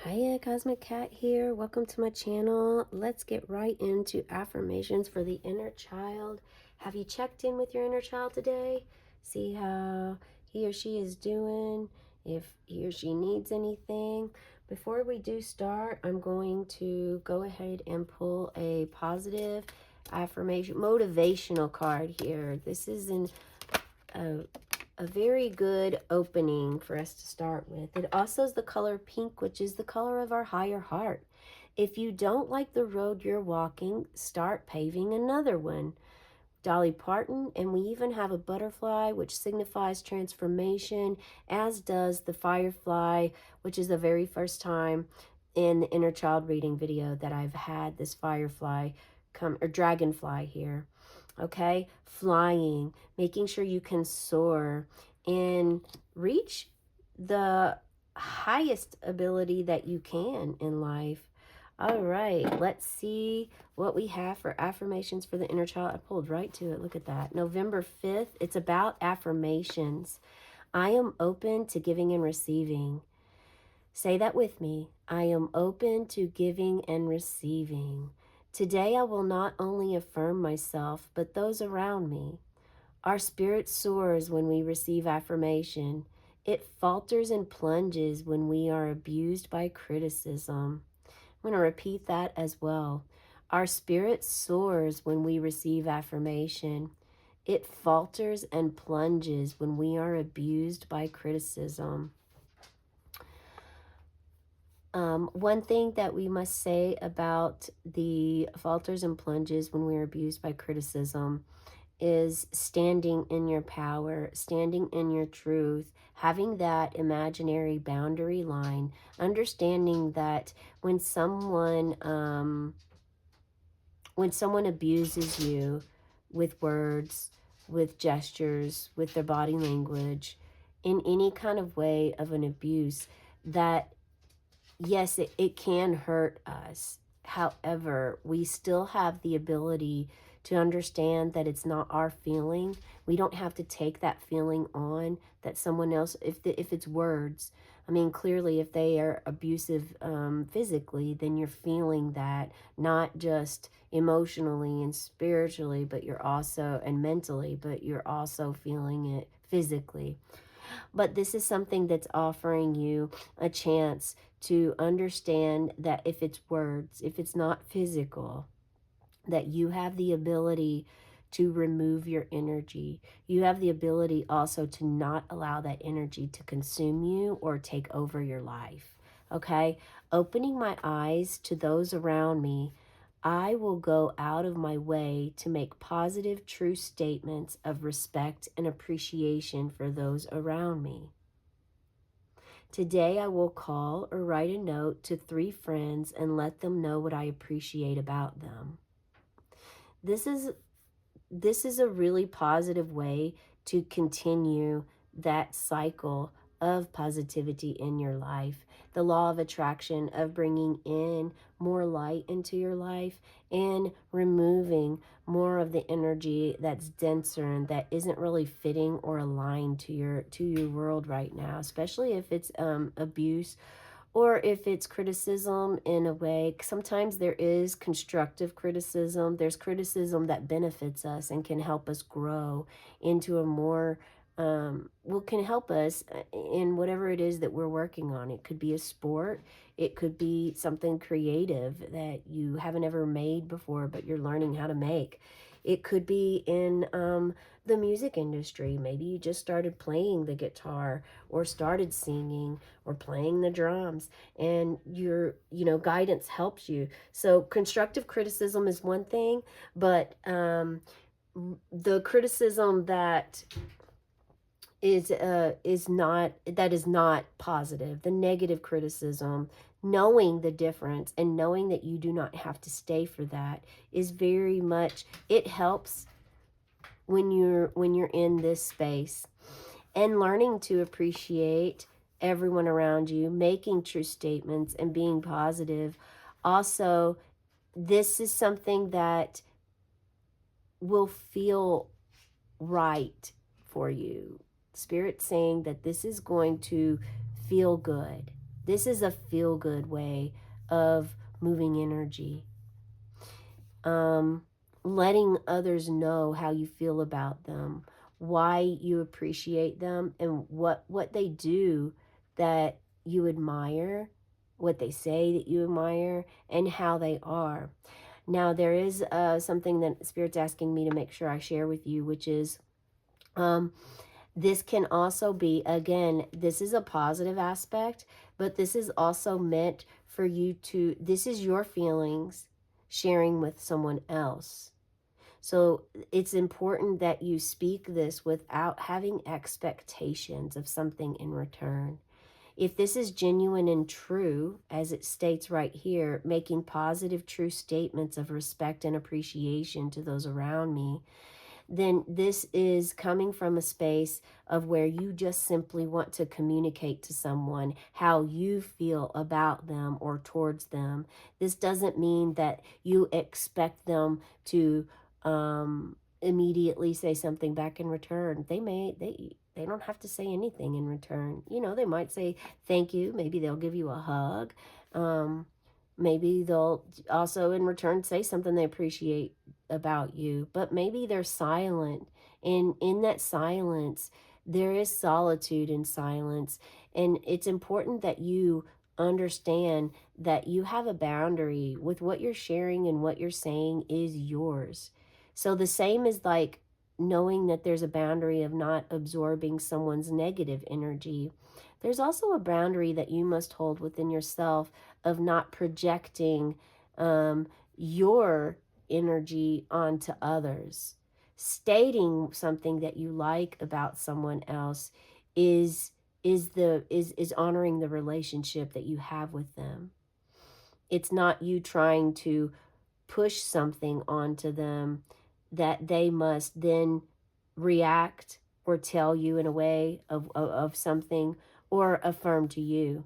Hiya, Cosmic Cat here. Welcome to my channel. Let's get right into affirmations for the inner child. Have you checked in with your inner child today? See how he or she is doing, if he or she needs anything. Before we do start, I'm going to go ahead and pull a positive affirmation, motivational card here. This is a a very good opening for us to start with. It also is the color pink, which is the color of our higher heart. If you don't like the road you're walking, start paving another one. Dolly Parton, and we even have a butterfly, which signifies transformation, as does the firefly, which is the very first time in the inner child reading video that I've had this firefly come, or dragonfly here. Okay, flying, making sure you can soar and reach the highest ability that you can in life. All right, let's see what we have for affirmations for the inner child. I pulled right to it. Look at that. November 5th, it's about affirmations. I am open to giving and receiving. Say that with me. I am open to giving and receiving. Today, I will not only affirm myself, but those around me. Our spirit soars when we receive affirmation. It falters and plunges when we are abused by criticism. I'm going to repeat that as well. Our spirit soars when we receive affirmation. It falters and plunges when we are abused by criticism. One thing that we must say about the falters and plunges when we are abused by criticism is standing in your power, standing in your truth, having that imaginary boundary line, understanding that when someone abuses you with words, with gestures, with their body language, in any kind of way of an abuse, that yes, it can hurt us. However, we still have the ability to understand that it's not our feeling. We don't have to take that feeling on that someone else, if it's words. I mean, clearly, if they are abusive physically, then you're feeling that, not just emotionally and spiritually, but you're also, and mentally, but you're also feeling it physically. But this is something that's offering you a chance to understand that if it's words, if it's not physical, that you have the ability to remove your energy. You have the ability also to not allow that energy to consume you or take over your life. Okay? Opening my eyes to those around me, I will go out of my way to make positive, true statements of respect and appreciation for those around me. Today, I will call or write a note to 3 friends and let them know what I appreciate about them. This is a really positive way to continue that cycle of positivity in your life. The law of attraction of bringing in more light into your life and removing more of the energy that's denser and that isn't really fitting or aligned to your world right now, especially if it's abuse or if it's criticism in a way. Sometimes there is constructive criticism. There's criticism that benefits us and can help us grow into a more, can help us in whatever it is that we're working on. It could be a sport. It could be something creative that you haven't ever made before, but you're learning how to make. It could be in the music industry. Maybe you just started playing the guitar or started singing or playing the drums, and guidance helps you. So constructive criticism is one thing, but the criticism that is not positive, the negative criticism, knowing the difference and knowing that you do not have to stay for that is very much, it helps when you're in this space, and learning to appreciate everyone around you, making true statements and being positive. Also, this is something that will feel right for you. Spirit saying that this is going to feel good. This is a feel-good way of moving energy. Um, Letting others know how you feel about them, why you appreciate them, and what they do that you admire, what they say that you admire, and how they are. Now, there is something that Spirit's asking me to make sure I share with you, which is um, this can also be, again, this is a positive aspect, but this is also meant for you to, this is your feelings sharing with someone else. So it's important that you speak this without having expectations of something in return. If this is genuine and true, as it states right here, making positive, true statements of respect and appreciation to those around me, then this is coming from a space of where you just simply want to communicate to someone how you feel about them or towards them. This doesn't mean that you expect them to immediately say something back in return. They don't have to say anything in return. You know, they might say thank you. Maybe they'll give you a hug. Um, Maybe they'll also in return say something they appreciate about you, but maybe they're silent. And in that silence, there is solitude in silence. And it's important that you understand that you have a boundary with what you're sharing and what you're saying is yours. So the same is like knowing that there's a boundary of not absorbing someone's negative energy. There's also a boundary that you must hold within yourself of not projecting your energy onto others. Stating something that you like about someone else is is honoring the relationship that you have with them. It's not you trying to push something onto them that they must then react or tell you in a way of something or affirm to you.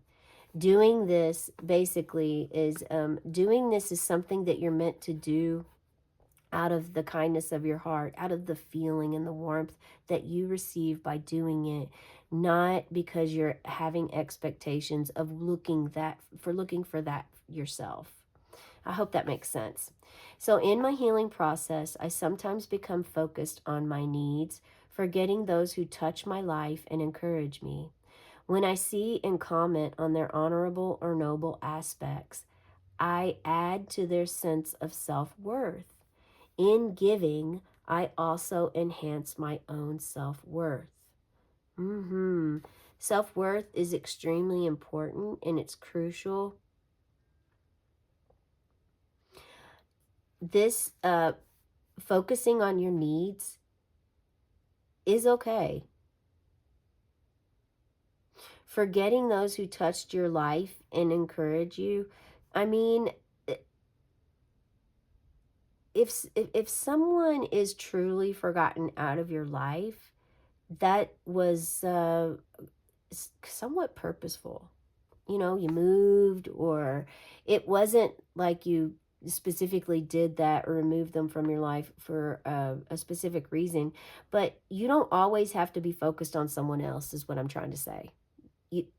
Doing this basically is doing this is something that you're meant to do out of the kindness of your heart, out of the feeling and the warmth that you receive by doing it, not because you're having expectations of looking for that yourself. I hope that makes sense. So, in my healing process, I sometimes become focused on my needs, forgetting those who touch my life and encourage me. When I see and comment on their honorable or noble aspects, I add to their sense of self worth. In giving, I also enhance my own self worth. Self worth is extremely important and it's crucial. This focusing on your needs is okay. Forgetting those who touched your life and encourage you. I mean, if someone is truly forgotten out of your life, that was somewhat purposeful. You know, you moved, or it wasn't like you specifically did that or removed them from your life for a specific reason. But you don't always have to be focused on someone else, is what I'm trying to say.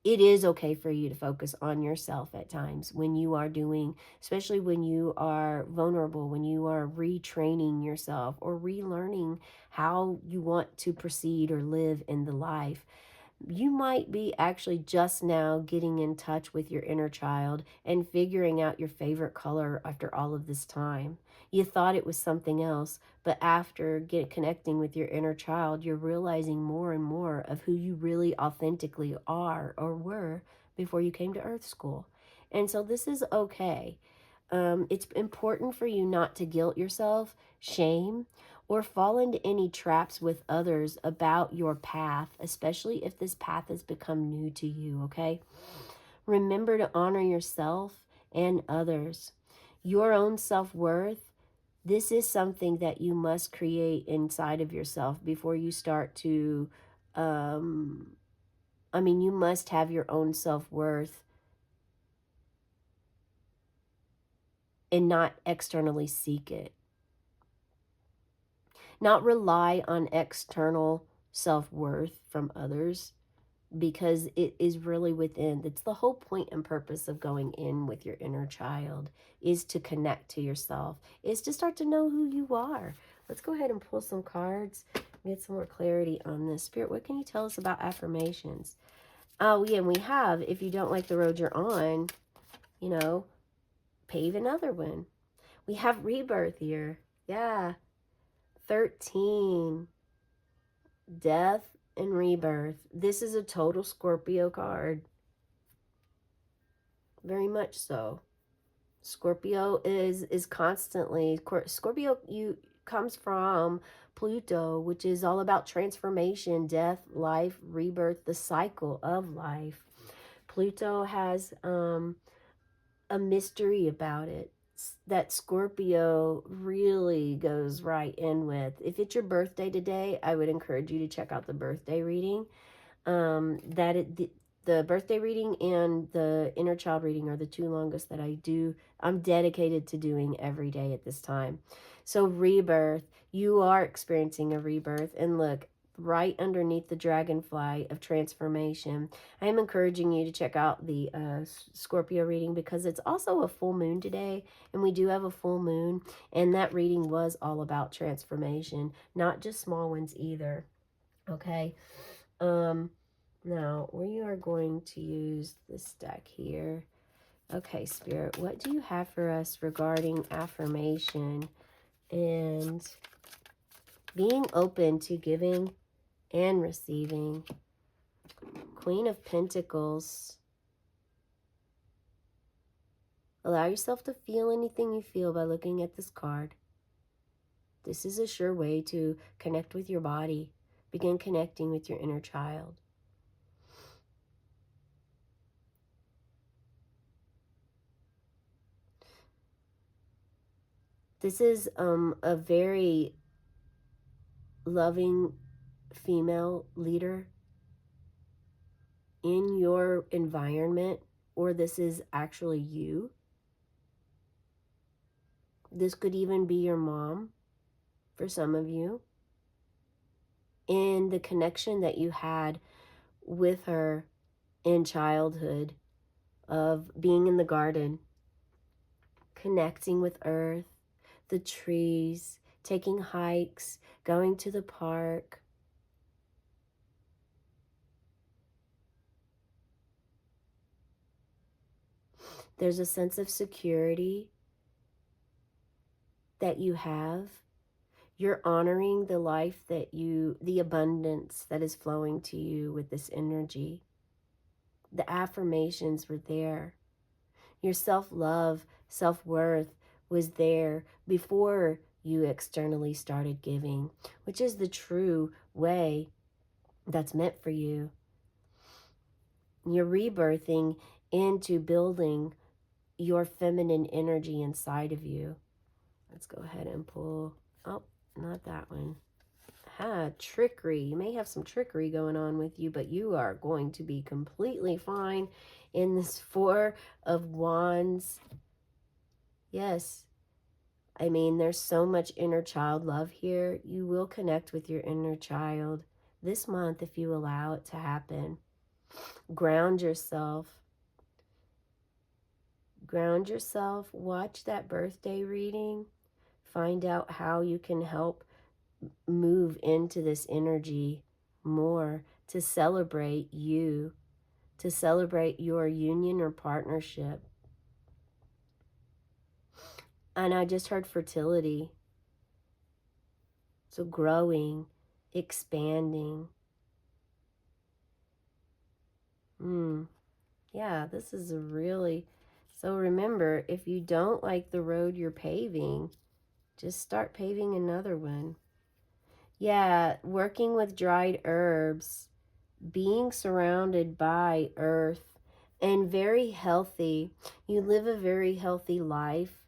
It is okay for you to focus on yourself at times when you are doing, especially when you are vulnerable, when you are retraining yourself or relearning how you want to proceed or live in the life. You might be actually just now getting in touch with your inner child and figuring out your favorite color after all of this time. You thought it was something else, but after connecting with your inner child, you're realizing more and more of who you really authentically are or were before you came to Earth School. And so this is okay. It's important for you not to guilt yourself, shame, or fall into any traps with others about your path, especially if this path has become new to you, okay? Remember to honor yourself and others. Your own self worth, this is something that you must create inside of yourself before you start to, um, you must have your own self worth and not externally seek it. Not rely on external self worth from others. because it is really within. That's the whole point and purpose of going in with your inner child, is to connect to yourself, is to start to know who you are. Let's go ahead and pull some cards, get some more clarity on this. Spirit, what can you tell us about affirmations? Oh, yeah, and we have, if you don't like the road you're on, you know, pave another one. We have rebirth here. Yeah. 13. Death and rebirth. This is a total Scorpio card. Very much so. Scorpio is constantly, Scorpio you comes from Pluto, which is all about transformation, death, life, rebirth, the cycle of life. Pluto has a mystery about it that Scorpio really goes right in with. If it's your birthday today, I would encourage you to check out the birthday reading. The birthday reading and the inner child reading are the two longest that I do. I'm dedicated to doing every day at this time. So rebirth, you are experiencing a rebirth. And look, right underneath the dragonfly of transformation, I am encouraging you to check out the Scorpio reading, because it's also a full moon today, and we do have a full moon, and that reading was all about transformation, not just small ones either. Okay. Now we are going to use this deck here. Okay, Spirit, what do you have for us regarding affirmation and being open to giving and receiving? Queen of Pentacles. Allow yourself to feel anything you feel by looking at this card. This is a sure way to connect with your body. Begin connecting with your inner child. This is a very loving female leader in your environment, or this is actually you. This could even be your mom for some of you. And the connection that you had with her in childhood of being in the garden, connecting with earth, the trees, taking hikes, going to the park. There's a sense of security that you have. You're honoring the life that the abundance that is flowing to you with this energy. The affirmations were there. Your self-love, self-worth was there before you externally started giving, which is the true way that's meant for you. You're rebirthing into building your feminine energy inside of you. Let's go ahead and pull. Oh, not that one. Trickery. You may have some trickery going on with you, but you are going to be completely fine in this Four of Wands. Yes. I mean, there's so much inner child love here. You will connect with your inner child this month if you allow it to happen. Ground yourself. Ground yourself. Watch that birthday reading. Find out how you can help move into this energy more, to celebrate you, to celebrate your union or partnership. And I just heard fertility. So growing, expanding. Yeah, this is a really... So remember, if you don't like the road you're paving, just start paving another one. Yeah, working with dried herbs, being surrounded by earth, and very healthy. You live a very healthy life.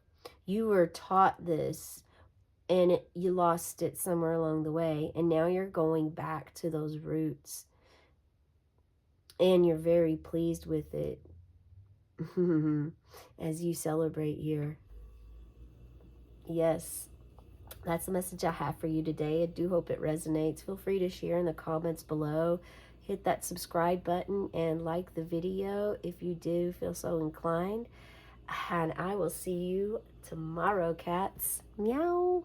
You were taught this, and you lost it somewhere along the way, and now you're going back to those roots, and you're very pleased with it as you celebrate here. Yes. That's the message I have for you today. I do hope it resonates. Feel free to share in the comments below. hit that subscribe button and like the video if you do feel so inclined. And I will see you tomorrow, cats. Meow.